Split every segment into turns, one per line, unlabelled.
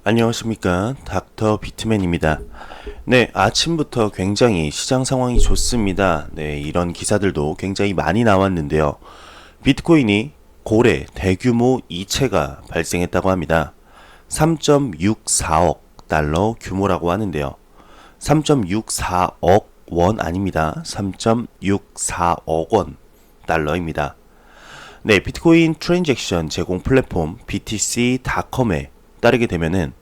안녕하십니까, 닥터 비트맨입니다. 네, 아침부터 굉장히 시장 상황이 좋습니다. 네, 이런 기사들도 굉장히 많이 나왔는데요. 비트코인이 고래 대규모 이체가 발생했다고 합니다. 3.64억 달러 규모라고 하는데요. 3.64억 원 아닙니다. 3.64억 원 달러입니다. 네, 비트코인 트랜잭션 제공 플랫폼 BTC.com에 따르게 되면은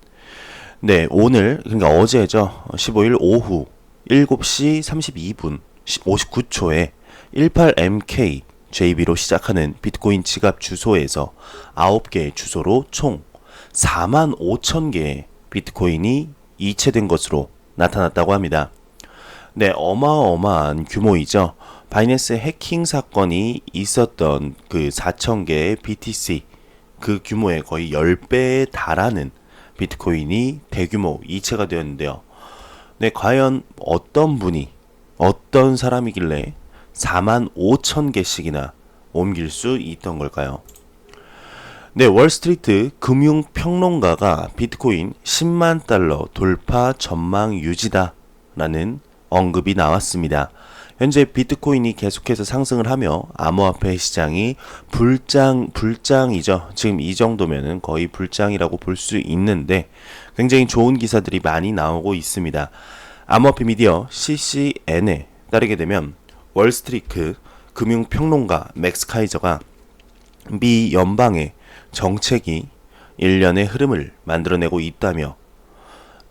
오늘 그러니까 어제죠. 15일 오후 7시 32분 59초에 18MK JB로 시작하는 비트코인 지갑 주소에서 9개의 주소로 총 4만 5천 개의 비트코인이 이체된 것으로 나타났다고 합니다. 네, 어마어마한 규모이죠. 바이낸스 해킹 사건이 있었던 그 4천 개의 BTC 그 규모의 거의 10배에 달하는 비트코인이 대규모 이체가 되었는데요. 네, 과연 어떤 분이 어떤 사람이길래 4만 5천 개씩이나 옮길 수 있던 걸까요? 네, 월스트리트 금융평론가가 비트코인 10만 달러 돌파 전망 유지다 라는 언급이 나왔습니다. 현재 비트코인이 계속해서 상승을 하며 암호화폐 시장이 불장이죠. 지금 이 정도면은 거의 불장이라고 볼 수 있는데 굉장히 좋은 기사들이 많이 나오고 있습니다. 암호화폐 미디어 CCN에 따르게 되면 월스트리트 금융평론가 맥스 카이저가 미 연방의 정책이 일련의 흐름을 만들어내고 있다며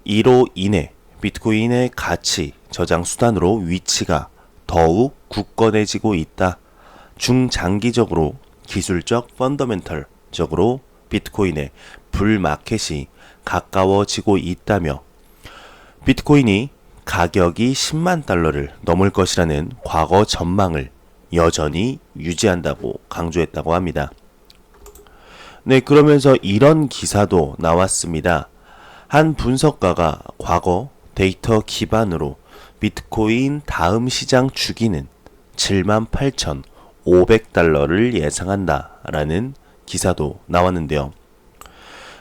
이로 인해 비트코인의 가치 저장 수단으로 위치가 더욱 굳건해지고 있다. 중장기적으로 기술적 펀더멘털적으로 비트코인의 불마켓이 가까워지고 있다며 비트코인이 가격이 10만 달러를 넘을 것이라는 과거 전망을 여전히 유지한다고 강조했다고 합니다. 네, 그러면서 이런 기사도 나왔습니다. 한 분석가가 과거 데이터 기반으로 비트코인 다음 시장 주기는 78,500달러를 예상한다라는 기사도 나왔는데요.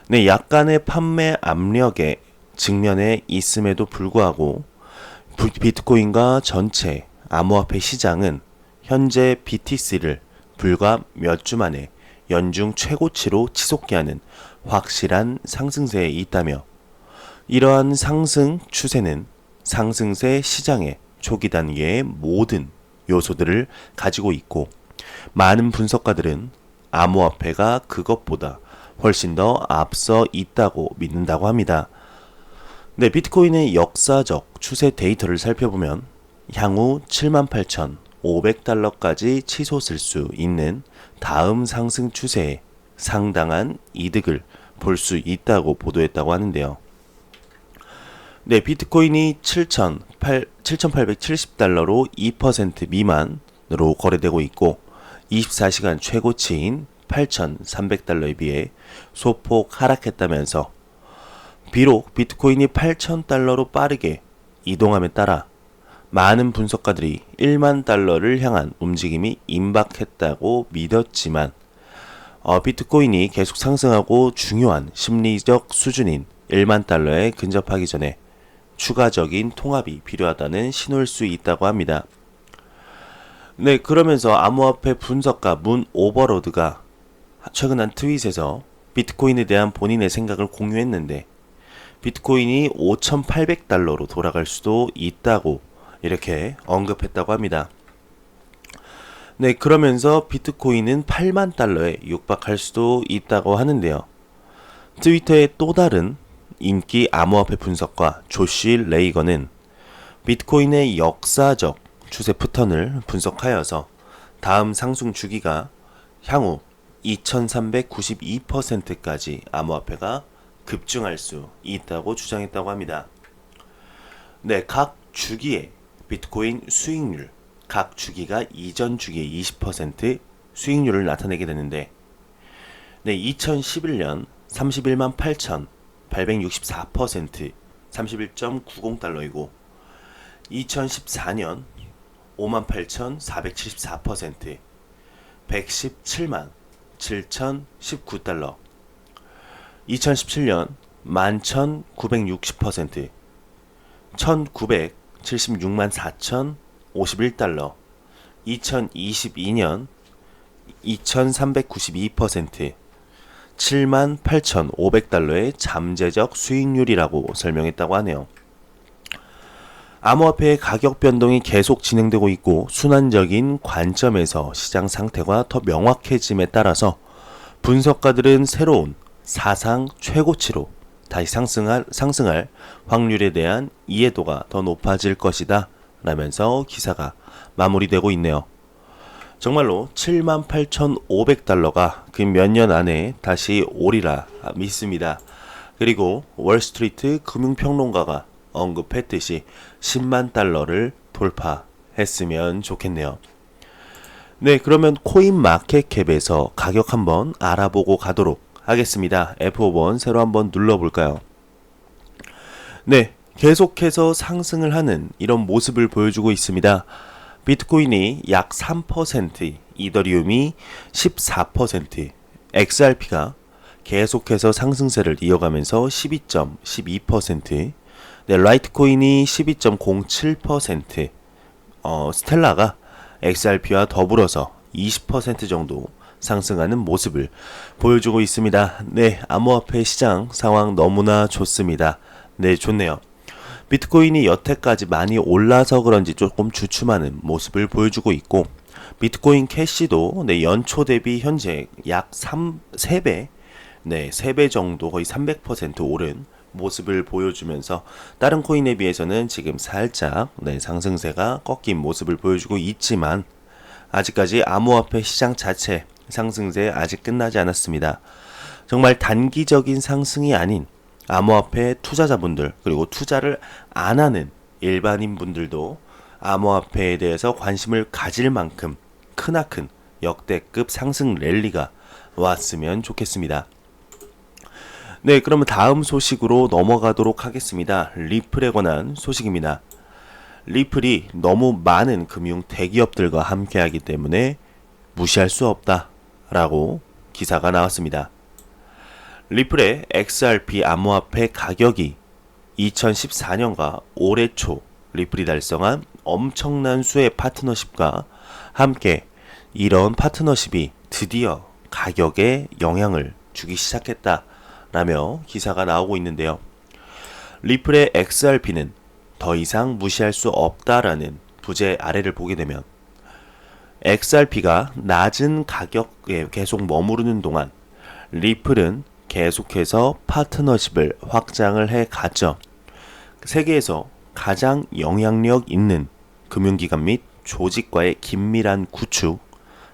네, 약간의 판매 압력에 직면해 있음에도 불구하고 비트코인과 전체 암호화폐 시장은 현재 BTC를 불과 몇 주 만에 연중 최고치로 치솟게 하는 확실한 상승세에 있다며 이러한 상승 추세는 상승세 시장의 초기 단계의 모든 요소들을 가지고 있고 많은 분석가들은 암호화폐가 그것보다 훨씬 더 앞서 있다고 믿는다고 합니다. 네, 비트코인의 역사적 추세 데이터를 살펴보면 향후 78,500달러까지 치솟을 수 있는 다음 상승 추세에 상당한 이득을 볼 수 있다고 보도했다고 하는데요. 네, 비트코인이 7,870달러로 2% 미만으로 거래되고 있고 24시간 최고치인 8,300달러에 비해 소폭 하락했다면서 비록 비트코인이 8,000달러로 빠르게 이동함에 따라 많은 분석가들이 1만 달러를 향한 움직임이 임박했다고 믿었지만 비트코인이 계속 상승하고 중요한 심리적 수준인 1만 달러에 근접하기 전에 추가적인 통합이 필요하다는 신호일 수 있다고 합니다. 네, 그러면서 암호화폐 분석가 문 오버로드가 최근 한 트윗에서 비트코인에 대한 본인의 생각을 공유했는데 비트코인이 5,800달러로 돌아갈 수도 있다고 이렇게 언급했다고 합니다. 네, 그러면서 비트코인은 8만 달러에 육박할 수도 있다고 하는데요. 트위터의 또 다른 인기 암호화폐 분석가 조시 레이건은 비트코인의 역사적 추세 패턴을 분석하여서 다음 상승 주기가 향후 2392%까지 암호화폐가 급증할 수 있다고 주장했다고 합니다. 네, 각 주기의 비트코인 수익률, 각 주기가 이전 주기의 20% 수익률을 나타내게 되는데, 네, 2011년 31만 8,864% 31.90달러이고 2014년 58,474% 117만 7,019달러 2017년 11,960%, 1976만 4,051달러, 2022년 2,392%, 78,500달러의 잠재적 수익률이라고 설명했다고 하네요. 암호화폐의 가격 변동이 계속 진행되고 있고 순환적인 관점에서 시장 상태가 더 명확해짐에 따라서 분석가들은 새로운 사상 최고치로 다시 상승할 확률에 대한 이해도가 더 높아질 것이다 라면서 기사가 마무리되고 있네요. 정말로 78,500달러가 그 몇 년 안에 다시 오리라 믿습니다. 그리고 월스트리트 금융평론가가 언급했듯이 10만 달러를 돌파했으면 좋겠네요. 네, 그러면 코인마켓캡에서 가격 한번 알아보고 가도록 하겠습니다. F5번 새로 한번 눌러볼까요? 네, 계속해서 상승을 하는 이런 모습을 보여주고 있습니다. 비트코인이 약 3%, 이더리움이 14%, XRP가 계속해서 상승세를 이어가면서 12.12%, 네, 라이트코인이 12.07%, 스텔라가 XRP와 더불어서 20% 정도 상승하는 모습을 보여주고 있습니다. 네, 암호화폐 시장 상황 너무나 좋습니다. 네, 좋네요. 비트코인이 여태까지 많이 올라서 그런지 조금 주춤하는 모습을 보여주고 있고 비트코인 캐시도 네, 연초 대비 현재 약 3배, 네, 3배 정도 거의 300% 오른 모습을 보여주면서 다른 코인에 비해서는 지금 살짝 네, 상승세가 꺾인 모습을 보여주고 있지만 아직까지 암호화폐 시장 자체 상승세 아직 끝나지 않았습니다. 정말 단기적인 상승이 아닌 암호화폐 투자자분들 그리고 투자를 안 하는 일반인 분들도 암호화폐에 대해서 관심을 가질 만큼 크나큰 역대급 상승 랠리가 왔으면 좋겠습니다. 네, 그러면 다음 소식으로 넘어가도록 하겠습니다. 리플에 관한 소식입니다. 리플이 너무 많은 금융 대기업들과 함께하기 때문에 무시할 수 없다라고 기사가 나왔습니다. 리플의 XRP 암호화폐 가격이 2014년과 올해 초 리플이 달성한 엄청난 수의 파트너십과 함께 이런 파트너십이 드디어 가격에 영향을 주기 시작했다라며 기사가 나오고 있는데요. 리플의 XRP는 더 이상 무시할 수 없다라는 부제 아래를 보게 되면 XRP가 낮은 가격에 계속 머무르는 동안 리플은 계속해서 파트너십을 확장을 해 갔죠. 세계에서 가장 영향력 있는 금융기관 및 조직과의 긴밀한 구축,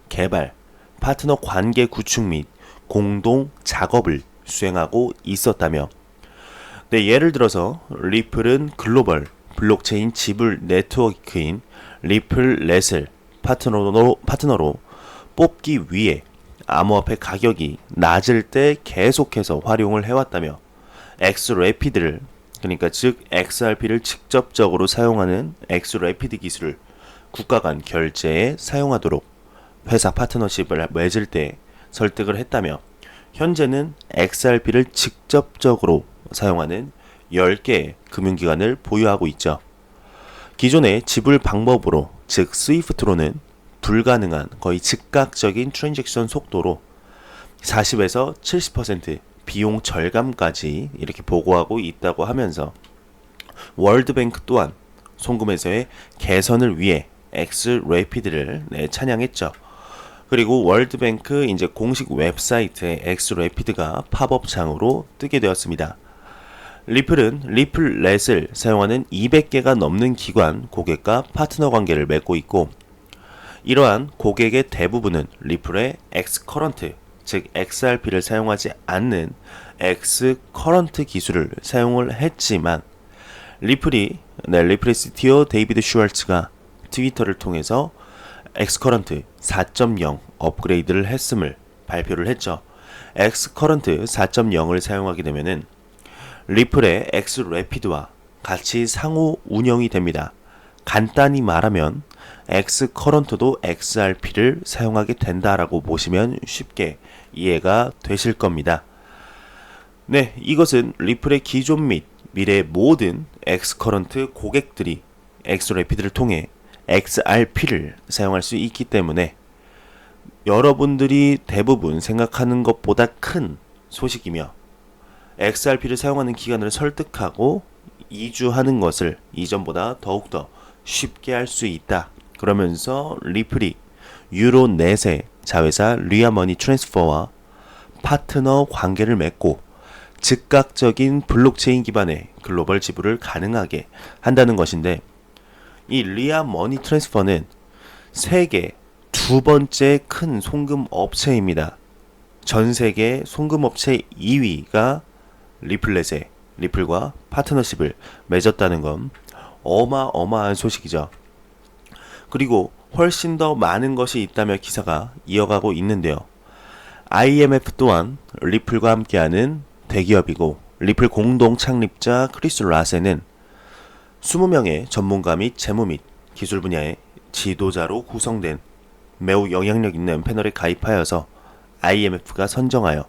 개발, 파트너 관계 구축 및 공동 작업을 수행하고 있었다며 네, 예를 들어서 리플은 글로벌 블록체인 지불 네트워크인 리플렛을 파트너로 뽑기 위해 암호화폐 가격이 낮을 때 계속해서 활용을 해왔다며 엑스래피드를 그러니까 즉 XRP를 직접적으로 사용하는 엑스래피드 기술을 국가 간 결제에 사용하도록 회사 파트너십을 맺을 때 설득을 했다며 현재는 XRP를 직접적으로 사용하는 10개의 금융기관을 보유하고 있죠. 기존의 지불 방법으로 즉 스위프트로는 불가능한 거의 즉각적인 트랜잭션 속도로 40에서 70% 비용 절감까지 이렇게 보고하고 있다고 하면서 월드뱅크 또한 송금에서의 개선을 위해 엑스래피드를 찬양했죠. 그리고 월드뱅크 이제 공식 웹사이트에 엑스래피드가 팝업창으로 뜨게 되었습니다. 리플은 리플렛을 사용하는 200개가 넘는 기관, 고객과 파트너 관계를 맺고 있고 이러한 고객의 대부분은 리플의 엑스커런트, 즉 XRP를 사용하지 않는 엑스커런트 기술을 사용을 했지만 리플의 CTO 데이비드 슈왈츠가 트위터를 통해서 엑스커런트 4.0 업그레이드를 했음을 발표를 했죠. 엑스커런트 4.0을 사용하게 되면은 리플의 엑스래피드와 같이 상호 운영이 됩니다. 간단히 말하면 엑스커런트도 XRP를 사용하게 된다라고 보시면 쉽게 이해가 되실 겁니다. 네, 이것은 리플의 기존 및 미래의 모든 엑스커런트 고객들이 엑소래피드를 통해 XRP를 사용할 수 있기 때문에 여러분들이 대부분 생각하는 것보다 큰 소식이며 XRP를 사용하는 기관을 설득하고 이주하는 것을 이전보다 더욱더 쉽게 할 수 있다. 그러면서 리플이 유로넷의 자회사 리아머니 트랜스퍼와 파트너 관계를 맺고 즉각적인 블록체인 기반의 글로벌 지불을 가능하게 한다는 것인데, 이 리아머니 트랜스퍼는 세계 두 번째 큰 송금 업체입니다. 전 세계 송금 업체 2위가 리플렛의 리플과 파트너십을 맺었다는 건 어마어마한 소식이죠. 그리고 훨씬 더 많은 것이 있다며 기사가 이어가고 있는데요. IMF 또한 리플과 함께하는 대기업이고, 리플 공동 창립자 크리스 라세는 20명의 전문가 및 재무 및 기술 분야의 지도자로 구성된 매우 영향력 있는 패널에 가입하여서 IMF가 선정하여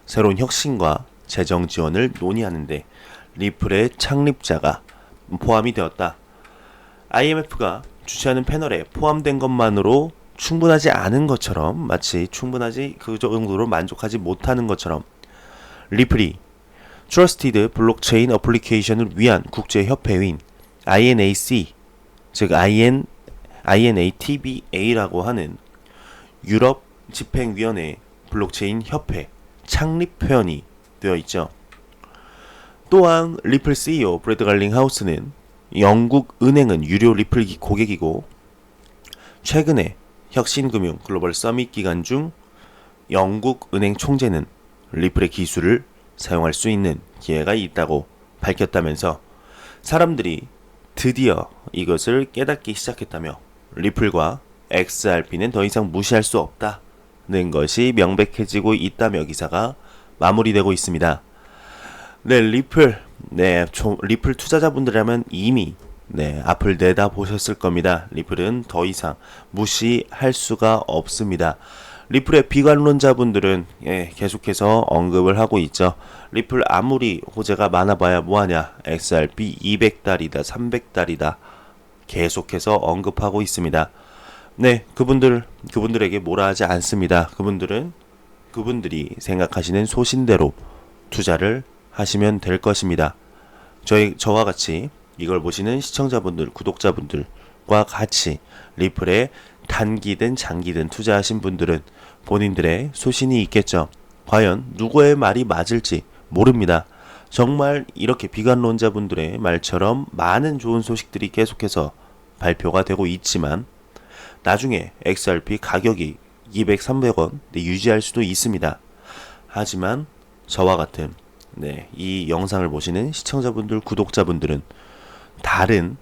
새로운 혁신과 재정 지원을 논의하는데 리플의 창립자가 포함이 되었다. IMF가 주최하는 패널에 포함된 것만으로 충분하지 않은 것처럼, 마치 충분하지 그 정도로 만족하지 못하는 것처럼 리플이 트러스티드 블록체인 어플리케이션을 위한 국제협회인 INAC, 즉 INATBA라고 하는 유럽 집행위원회 블록체인 협회 창립회원이 되어 있죠. 또한 리플 CEO 브래드 갈링하우스는 영국 은행은 유료 리플 고객이고, 최근에 혁신금융 글로벌 서밋 기간 중 영국 은행 총재는 리플의 기술을 사용할 수 있는 기회가 있다고 밝혔다면서 사람들이 드디어 이것을 깨닫기 시작했다며 리플과 XRP는 더 이상 무시할 수 없다는 것이 명백해지고 있다며 기사가 마무리되고 있습니다. 네, 리플 투자자분들이라면 이미 앞을 내다보셨을 겁니다. 리플은 더 이상 무시할 수가 없습니다. 리플의 비관론자분들은 계속해서 언급을 하고 있죠. 리플 아무리 호재가 많아봐야 뭐하냐, XRP 200달이다 300달이다 계속해서 언급하고 있습니다. 네, 그분들에게 뭐라 하지 않습니다. 그분들이 생각하시는 소신대로 투자를 하시면 될 것입니다. 저와 같이 이걸 보시는 시청자분들, 구독자분들과 같이 리플에 단기든 장기든 투자하신 분들은 본인들의 소신이 있겠죠. 과연 누구의 말이 맞을지 모릅니다. 정말 이렇게 비관론자분들의 말처럼 많은 좋은 소식들이 계속해서 발표가 되고 있지만 나중에 XRP 가격이 200, 300원 유지할 수도 있습니다. 하지만 저와 같은 이 영상을 보시는 시청자분들, 구독자분들은 다른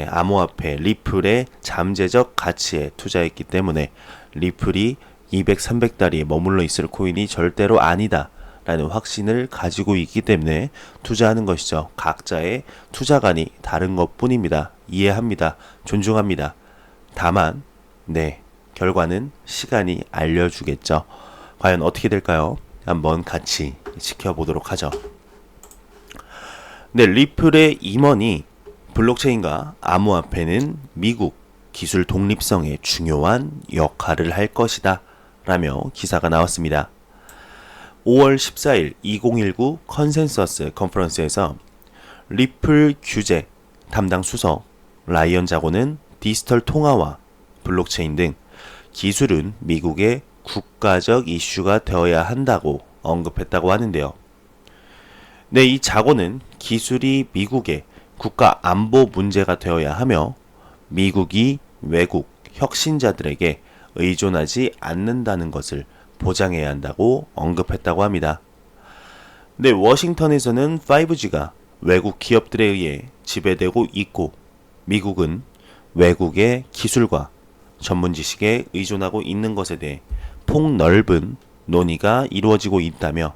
암호화폐 리플의 잠재적 가치에 투자했기 때문에 리플이 200, 300달러에 머물러 있을 코인이 절대로 아니다 라는 확신을 가지고 있기 때문에 투자하는 것이죠. 각자의 투자관이 다른 것 뿐입니다. 이해합니다. 존중합니다. 다만 결과는 시간이 알려주겠죠. 과연 어떻게 될까요? 한번 같이 지켜보도록 하죠. 리플의 임원이 블록체인과 암호화폐는 미국 기술 독립성에 중요한 역할을 할 것이다 라며 기사가 나왔습니다. 5월 14일 2019 컨센서스 컨퍼런스에서 리플 규제 담당 수석 라이언 자고는 디지털 통화와 블록체인 등 기술은 미국의 국가적 이슈가 되어야 한다고 언급했다고 하는데요. 이 자고는 기술이 미국의 국가 안보 문제가 되어야 하며 미국이 외국 혁신자들에게 의존하지 않는다는 것을 보장해야 한다고 언급했다고 합니다. 워싱턴에서는 5G가 외국 기업들에 의해 지배되고 있고 미국은 외국의 기술과 전문 지식에 의존하고 있는 것에 대해 폭넓은 논의가 이루어지고 있다며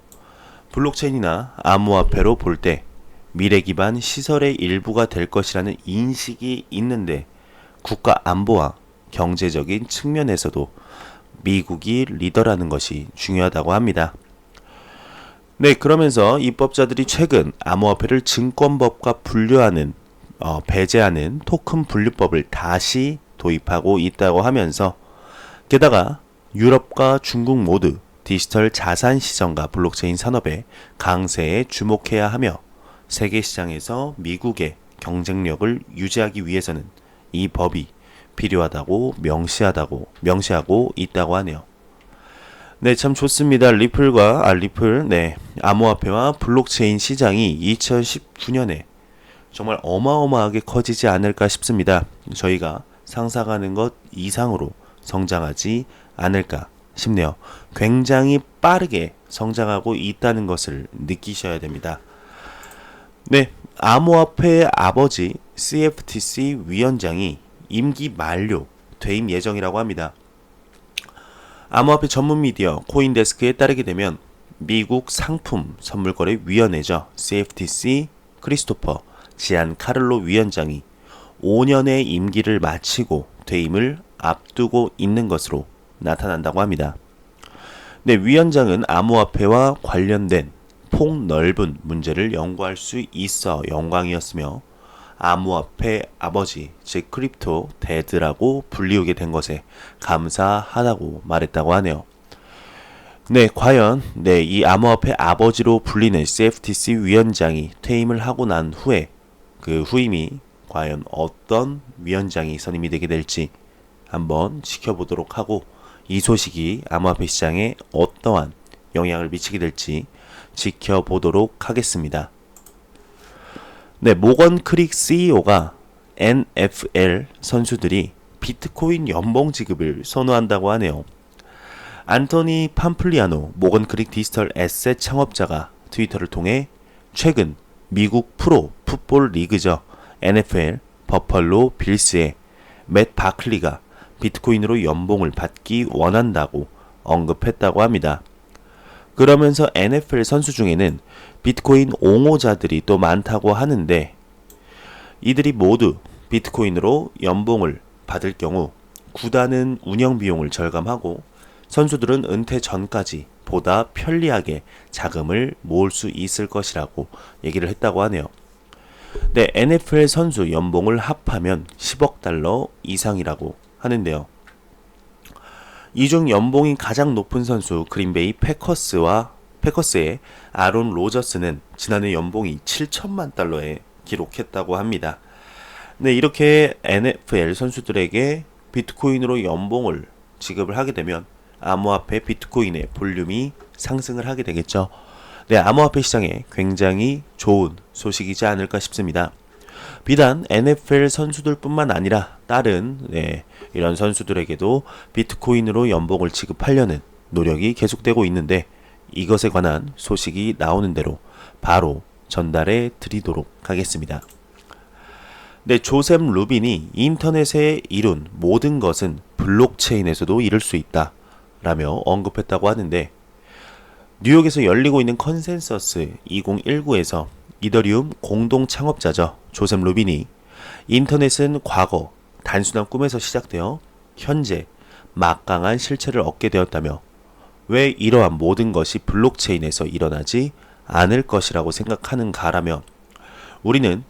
블록체인이나 암호화폐로 볼 때 미래 기반 시설의 일부가 될 것이라는 인식이 있는데 국가 안보와 경제적인 측면에서도 미국이 리더라는 것이 중요하다고 합니다. 네, 그러면서 입법자들이 최근 암호화폐를 증권법과 분류하는 배제하는 토큰 분류법을 다시 도입하고 있다고 하면서 게다가 유럽과 중국 모두 디지털 자산 시장과 블록체인 산업의 강세에 주목해야 하며 세계 시장에서 미국의 경쟁력을 유지하기 위해서는 이 법이 필요하다고 명시하고 있다고 하네요. 네, 참 좋습니다. 리플, 암호화폐와 블록체인 시장이 2019년에 정말 어마어마하게 커지지 않을까 싶습니다. 저희가 상상하는 것 이상으로 성장하지 않을까 싶네요. 굉장히 빠르게 성장하고 있다는 것을 느끼셔야 됩니다. 네, 암호화폐의 아버지 CFTC 위원장이 임기 만료 퇴임 예정이라고 합니다. 암호화폐 전문 미디어 코인데스크에 따르게 되면 미국 상품 선물거래위원회죠. CFTC 크리스토퍼 지안 카를로 위원장이 5년의 임기를 마치고 퇴임을 앞두고 있는 것으로 나타난다고 합니다. 네, 위원장은 암호화폐와 관련된 폭넓은 문제를 연구할 수 있어 영광이었으며 암호화폐 아버지, 즉 크립토 데드라고 불리우게 된 것에 감사하다고 말했다고 하네요. 네, 과연 이 암호화폐 아버지로 불리는 CFTC 위원장이 퇴임을 하고 난 후에 그 후임이 과연 어떤 위원장이 선임이 되게 될지 한번 지켜보도록 하고 이 소식이 암호화폐 시장에 어떠한 영향을 미치게 될지 지켜보도록 하겠습니다. 네, 모건 크릭 CEO가 NFL 선수들이 비트코인 연봉 지급을 선호한다고 하네요. 안토니 팜플리아노 모건 크릭 디지털 에셋 창업자가 트위터를 통해 최근 미국 프로 풋볼 리그죠. NFL 버펄로 빌스의 맷 바클리가 비트코인으로 연봉을 받기 원한다고 언급했다고 합니다. 그러면서 NFL 선수 중에는 비트코인 옹호자들이 또 많다고 하는데 이들이 모두 비트코인으로 연봉을 받을 경우 구단은 운영 비용을 절감하고 선수들은 은퇴 전까지 보다 편리하게 자금을 모을 수 있을 것이라고 얘기를 했다고 하네요. 네, NFL 선수 연봉을 합하면 10억 달러 이상이라고 하는데요. 이 중 연봉이 가장 높은 선수 그린베이 패커스의 아론 로저스는 지난해 연봉이 7천만 달러에 기록했다고 합니다. 네, 이렇게 NFL 선수들에게 비트코인으로 연봉을 지급을 하게 되면 암호화폐 비트코인의 볼륨이 상승을 하게 되겠죠. 네, 암호화폐 시장에 굉장히 좋은 소식이지 않을까 싶습니다. 비단 NFL 선수들뿐만 아니라 다른 이런 선수들에게도 비트코인으로 연봉을 지급하려는 노력이 계속되고 있는데 이것에 관한 소식이 나오는 대로 바로 전달해 드리도록 하겠습니다. 네, 조셉 루빈이 인터넷에 이룬 모든 것은 블록체인에서도 이룰 수 있다 라며 언급했다고 하는데 뉴욕에서 열리고 있는 컨센서스 2019에서 이더리움 공동 창업자죠. 조셉 루빈이 인터넷은 과거 단순한 꿈에서 시작되어 현재 막강한 실체를 얻게 되었다며 왜 이러한 모든 것이 블록체인에서 일어나지 않을 것이라고 생각하는가라며 우리는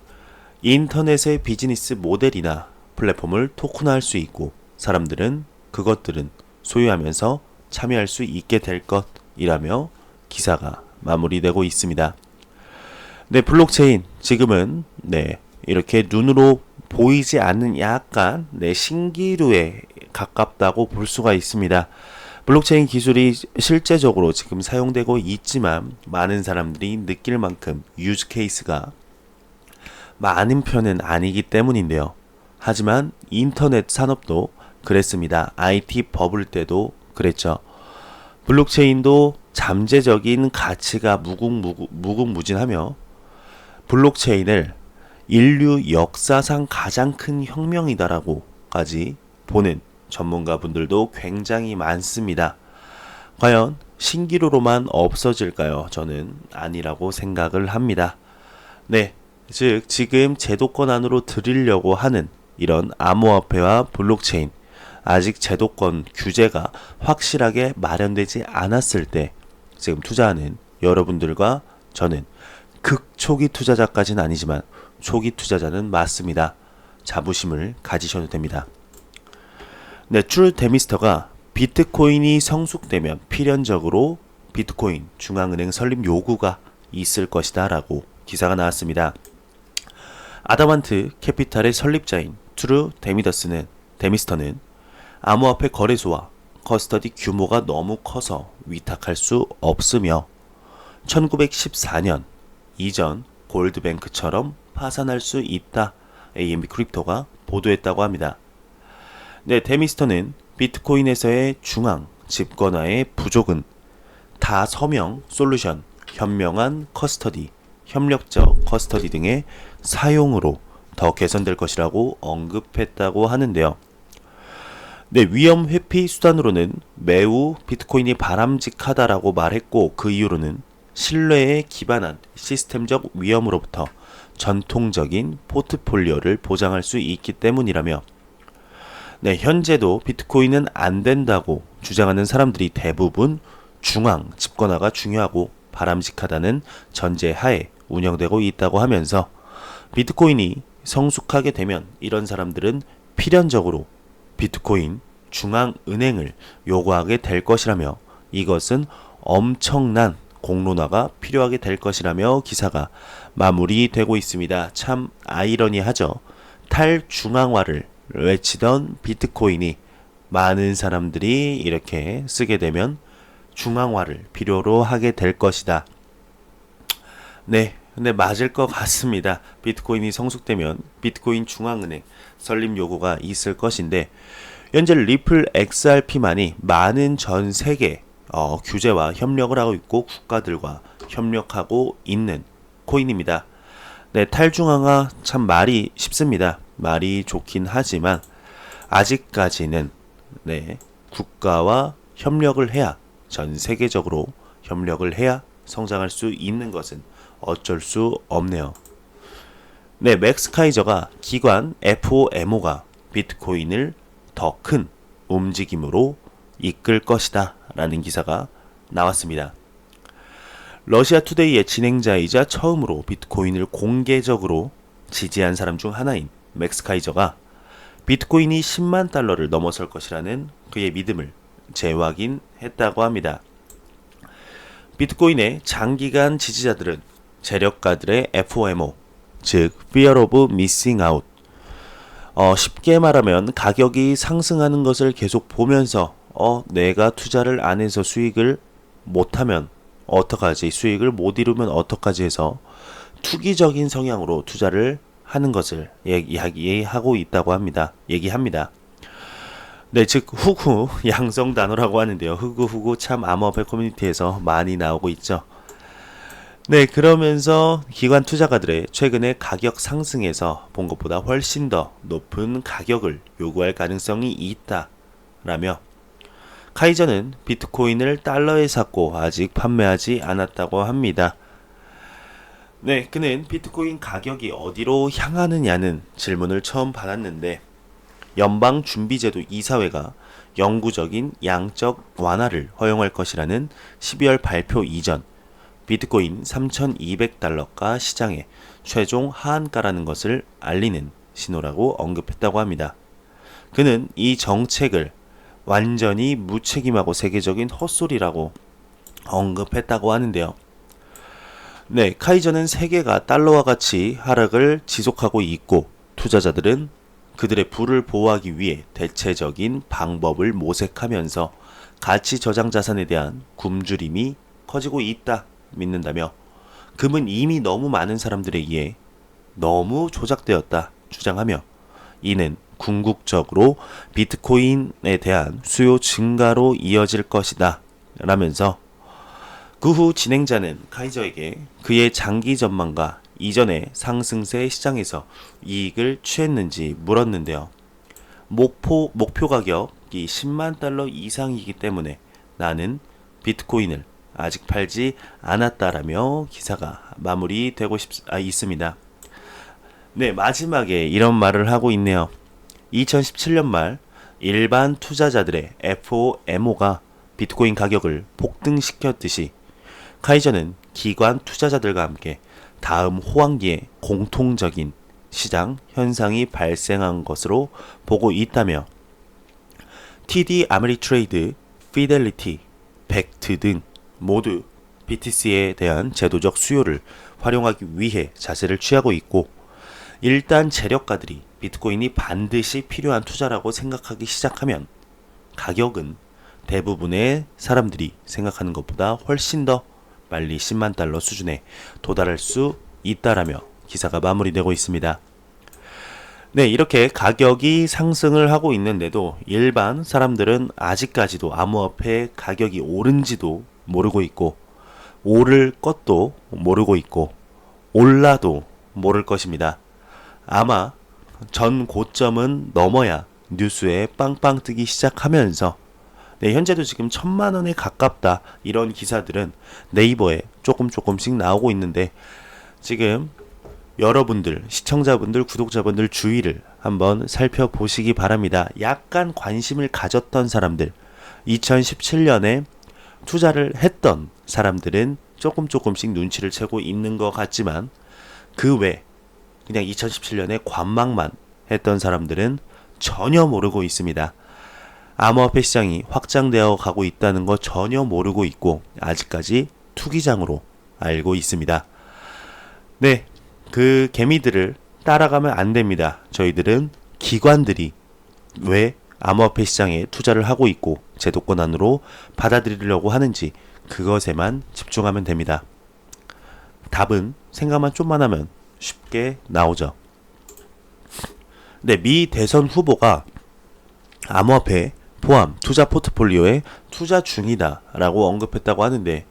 인터넷의 비즈니스 모델이나 플랫폼을 토큰화할 수 있고 사람들은 그것들은 소유하면서 참여할 수 있게 될 것이라며 기사가 마무리되고 있습니다. 네, 블록체인 지금은 이렇게 눈으로 보이지 않는 약간 신기루에 가깝다고 볼 수가 있습니다. 블록체인 기술이 실제적으로 지금 사용되고 있지만 많은 사람들이 느낄 만큼 유즈 케이스가 많은 편은 아니기 때문인데요. 하지만 인터넷 산업도 그랬습니다. IT 버블 때도 그랬죠. 블록체인도 잠재적인 가치가 무궁무진하며 블록체인을 인류 역사상 가장 큰 혁명이다라고까지 보는 전문가분들도 굉장히 많습니다. 과연 신기루로만 없어질까요? 저는 아니라고 생각을 합니다. 네, 즉 지금 제도권 안으로 들이려고 하는 이런 암호화폐와 블록체인 아직 제도권 규제가 확실하게 마련되지 않았을 때 지금 투자하는 여러분들과 저는 극초기 투자자까지는 아니지만 초기 투자자는 맞습니다. 자부심을 가지셔도 됩니다. 네, 줄 데미스터가 비트코인이 성숙되면 필연적으로 비트코인 중앙은행 설립 요구가 있을 것이다 라고 기사가 나왔습니다. 아담한트 캐피탈의 설립자인 트루 데미스터는 암호화폐 거래소와 커스터디 규모가 너무 커서 위탁할 수 없으며 1914년 이전 골드뱅크처럼 파산할 수 있다. AMB 크립토가 보도했다고 합니다. 네, 데미스터는 비트코인에서의 중앙 집권화의 부족은 다서명 솔루션, 현명한 커스터디, 협력적 커스터디 등의 사용으로 더 개선될 것이라고 언급했다고 하는데요. 네, 위험 회피 수단으로는 매우 비트코인이 바람직하다라고 말했고, 그 이유로는 신뢰에 기반한 시스템적 위험으로부터 전통적인 포트폴리오를 보장할 수 있기 때문이라며, 네, 현재도 비트코인은 안 된다고 주장하는 사람들이 대부분 중앙 집권화가 중요하고 바람직하다는 전제하에 운영되고 있다고 하면서, 비트코인이 성숙하게 되면 이런 사람들은 필연적으로 비트코인 중앙은행을 요구하게 될 것이라며, 이것은 엄청난 공론화가 필요하게 될 것이라며 기사가 마무리되고 있습니다. 참 아이러니하죠. 탈중앙화를 외치던 비트코인이 많은 사람들이 이렇게 쓰게 되면 중앙화를 필요로 하게 될 것이다. 네, 근데 맞을 것 같습니다. 비트코인이 성숙되면 비트코인 중앙은행 설립 요구가 있을 것인데, 현재 리플 XRP만이 많은 전 세계 규제와 협력을 하고 있고 국가들과 협력하고 있는 코인입니다. 네, 탈중앙화 참 말이 쉽습니다. 말이 좋긴 하지만 아직까지는 네, 국가와 협력을 해야, 전 세계적으로 협력을 해야 성장할 수 있는 것은 어쩔 수 없네요. 네, 맥스 카이저가 기관 FOMO가 비트코인을 더 큰 움직임으로 이끌 것이다 라는 기사가 나왔습니다. 러시아 투데이의 진행자이자 처음으로 비트코인을 공개적으로 지지한 사람 중 하나인 맥스 카이저가 비트코인이 10만 달러를 넘어설 것이라는 그의 믿음을 재확인했다고 합니다. 비트코인의 장기간 지지자들은 재력가들의 FOMO, 즉 Fear of Missing Out, 쉽게 말하면 가격이 상승하는 것을 계속 보면서 내가 투자를 안 해서 수익을 못하면 어떡하지, 수익을 못 이루면 어떡하지 해서 투기적인 성향으로 투자를 하는 것을 얘기하고 있다고 합니다. 얘기합니다. 네, 즉 후구 양성 단어라고 하는데요. 후구 참 암호화폐 커뮤니티에서 많이 나오고 있죠. 네, 그러면서 기관 투자가들의 최근의 가격 상승에서 본 것보다 훨씬 더 높은 가격을 요구할 가능성이 있다라며, 카이저는 비트코인을 달러에 샀고 아직 판매하지 않았다고 합니다. 네, 그는 비트코인 가격이 어디로 향하느냐는 질문을 처음 받았는데, 연방준비제도 이사회가 영구적인 양적 완화를 허용할 것이라는 12월 발표 이전 비트코인 3,200달러가 시장에 최종 하한가라는 것을 알리는 신호라고 언급했다고 합니다. 그는 이 정책을 완전히 무책임하고 세계적인 헛소리라고 언급했다고 하는데요. 네, 카이저는 세계가 달러와 같이 하락을 지속하고 있고, 투자자들은 그들의 부를 보호하기 위해 대체적인 방법을 모색하면서 가치 저장 자산에 대한 굶주림이 커지고 있다 믿는다며, 금은 이미 너무 많은 사람들에 의해 너무 조작되었다 주장하며, 이는 궁극적으로 비트코인에 대한 수요 증가로 이어질 것이다 라면서, 그 후 진행자는 카이저에게 그의 장기 전망과 이전의 상승세 시장에서 이익을 취했는지 물었는데요. 목표 가격이 10만 달러 이상이기 때문에 나는 비트코인을 아직 팔지 않았다라며 기사가 마무리되고 있습니다. 네, 마지막에 이런 말을 하고 있네요. 2017년 말 일반 투자자들의 FOMO가 비트코인 가격을 폭등시켰듯이 카이저는 기관 투자자들과 함께 다음 호황기에 공통적인 시장 현상이 발생한 것으로 보고 있다며 TD 아메리트레이드, 피델리티, 벡트 등 모두 BTC에 대한 제도적 수요를 활용하기 위해 자세를 취하고 있고, 일단 재력가들이 비트코인이 반드시 필요한 투자라고 생각하기 시작하면 가격은 대부분의 사람들이 생각하는 것보다 훨씬 더 빨리 10만 달러 수준에 도달할 수 있다라며 기사가 마무리되고 있습니다. 네, 이렇게 가격이 상승을 하고 있는데도 일반 사람들은 아직까지도 암호화폐 가격이 오른지도 모르고 있고, 오를 것도 모르고 있고, 올라도 모를 것입니다. 아마 전 고점은 넘어야 뉴스에 빵빵 뜨기 시작하면서, 네, 현재도 지금 1,000만원에 가깝다, 이런 기사들은 네이버에 조금씩 나오고 있는데, 지금 여러분들, 시청자분들, 구독자분들 주의를 한번 살펴보시기 바랍니다. 약간 관심을 가졌던 사람들, 2017년에 투자를 했던 사람들은 조금씩 눈치를 채고 있는 것 같지만, 그 외 그냥 2017년에 관망만 했던 사람들은 전혀 모르고 있습니다. 암호화폐 시장이 확장되어 가고 있다는 거 전혀 모르고 있고, 아직까지 투기장으로 알고 있습니다. 네, 그 개미들을 따라가면 안 됩니다. 저희들은 기관들이 왜 암호화폐 시장에 투자를 하고 있고 제도권 안으로 받아들이려고 하는지, 그것에만 집중하면 됩니다. 답은 생각만 좀만 하면 쉽게 나오죠. 네, 미 대선 후보가 암호화폐 포함 투자 포트폴리오에 투자 중이다 라고 언급했다고 하는데,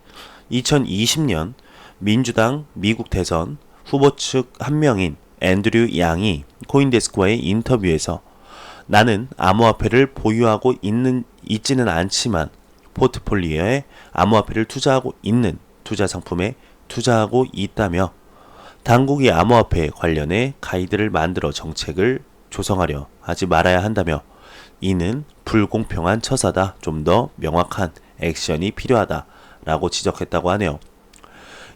2020년 민주당 미국 대선 후보 측 한 명인 앤드류 양이 코인데스크와의 인터뷰에서 나는 암호화폐를 보유하고 있지는 않지만 포트폴리오에 암호화폐를 투자하고 있는 투자 상품에 투자하고 있다며, 당국이 암호화폐 관련해 가이드를 만들어 정책을 조성하려 하지 말아야 한다며, 이는 불공평한 처사다, 좀 더 명확한 액션이 필요하다 라고 지적했다고 하네요.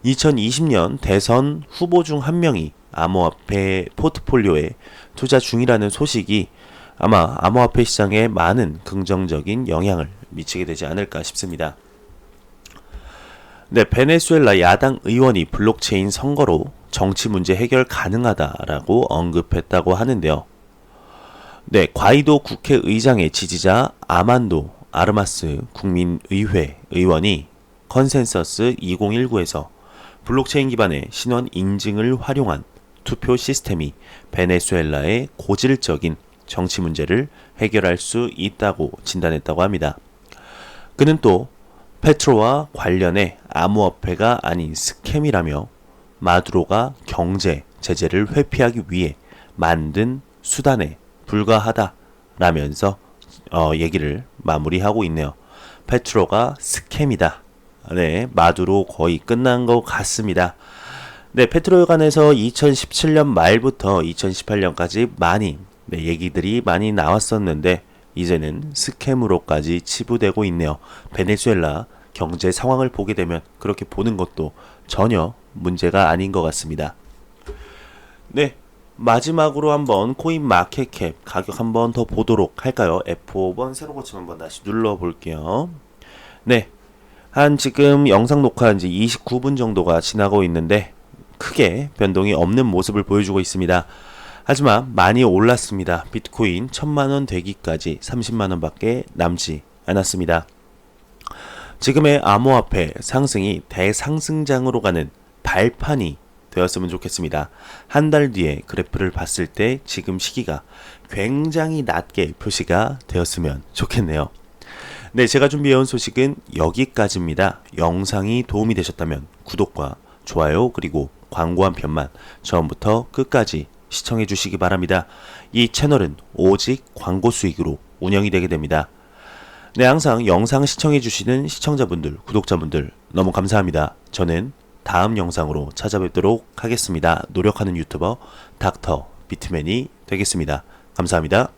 2020년 대선 후보 중 한 명이 암호화폐 포트폴리오에 투자 중이라는 소식이 아마 암호화폐 시장에 많은 긍정적인 영향을 미치게 되지 않을까 싶습니다. 네, 베네수엘라 야당 의원이 블록체인 선거로 정치 문제 해결 가능하다라고 언급했다고 하는데요. 네, 과이도 국회의장의 지지자 아만도 아르마스 국민의회 의원이 컨센서스 2019에서 블록체인 기반의 신원 인증을 활용한 투표 시스템이 베네수엘라의 고질적인 정치 문제를 해결할 수 있다고 진단했다고 합니다. 그는 또 페트로와 관련해 암호화폐가 아닌 스캠이라며 마두로가 경제 제재를 회피하기 위해 만든 수단에 불과하다라면서 얘기를 마무리하고 있네요. 페트로가 스캠이다. 네, 마두로 거의 끝난 것 같습니다. 네, 페트로에 관해서 2017년 말부터 2018년까지 많이 얘기들이 많이 나왔었는데, 이제는 스캠으로까지 치부되고 있네요. 베네수엘라 경제 상황을 보게 되면 그렇게 보는 것도 전혀 문제가 아닌 것 같습니다. 네, 마지막으로 한번 코인 마켓캡 가격 한번 더 보도록 할까요? F5번 새로 고침 한번 다시 눌러볼게요. 네, 한 지금 영상 녹화한 지 29분 정도가 지나고 있는데 크게 변동이 없는 모습을 보여주고 있습니다. 하지만 많이 올랐습니다. 비트코인 1,000만원 되기까지 30만원 밖에 남지 않았습니다. 지금의 암호화폐 상승이 대상승장으로 가는 발판이 되었으면 좋겠습니다. 한 달 뒤에 그래프를 봤을 때 지금 시기가 굉장히 낮게 표시가 되었으면 좋겠네요. 네, 제가 준비해온 소식은 여기까지입니다. 영상이 도움이 되셨다면 구독과 좋아요 그리고 광고 한 편만 처음부터 끝까지 시청해 주시기 바랍니다. 이 채널은 오직 광고 수익으로 운영이 되게 됩니다. 네, 항상 영상 시청해 주시는 시청자분들, 구독자분들 너무 감사합니다. 저는 다음 영상으로 찾아뵙도록 하겠습니다. 노력하는 유튜버 닥터 비트맨이 되겠습니다. 감사합니다.